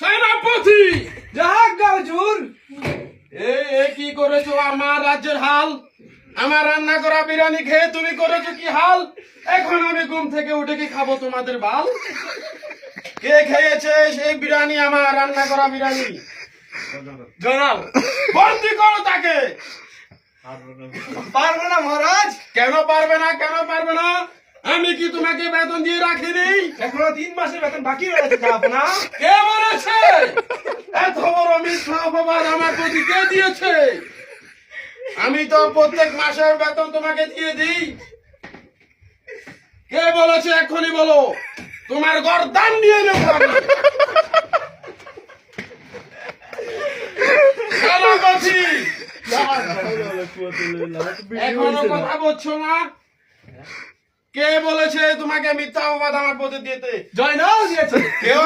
সেনাপতি যাহাজ্ঞা হুজুর। এ কি করেছো আমার রাজ্যের হাল? আমার রান্না করা বিরিয়ানি খেয়ে তুমি করেছো কি হাল? এখন আমি ঘুম থেকে উঠে কি খাবো তোমাদের বাল? কে খেয়েছে সেই বিরিয়ানি, আমার রান্না করা বিরিয়ানি? জনাব, বন্দি করো তাকে। পারবো না মহারাজ। কেন পারবে না, কেন পারবে না? আমি কি তোমাকে বেতন দিয়ে রাখিনি? এখনো 3 মাসের বেতন বাকি রয়েছে জাহাপনা। কে বলেছে? এত বড় মিথ্যা অপবাদ আমার প্রতি কে দিয়েছে? আমি তো প্রত্যেক মাসের বেতন তোমাকে দিয়ে দিই। কে বলেছে এক্ষুনি বলো, তোমার গর্দান নিয়ে নেবো আমি। সেনাপতি, এখনো কথা বলছো না? কে বলেছে তোমাকে মিথ্যা অপবাদ আমার প্রতি দিতে? জয়নাল দিয়েছে। কেউ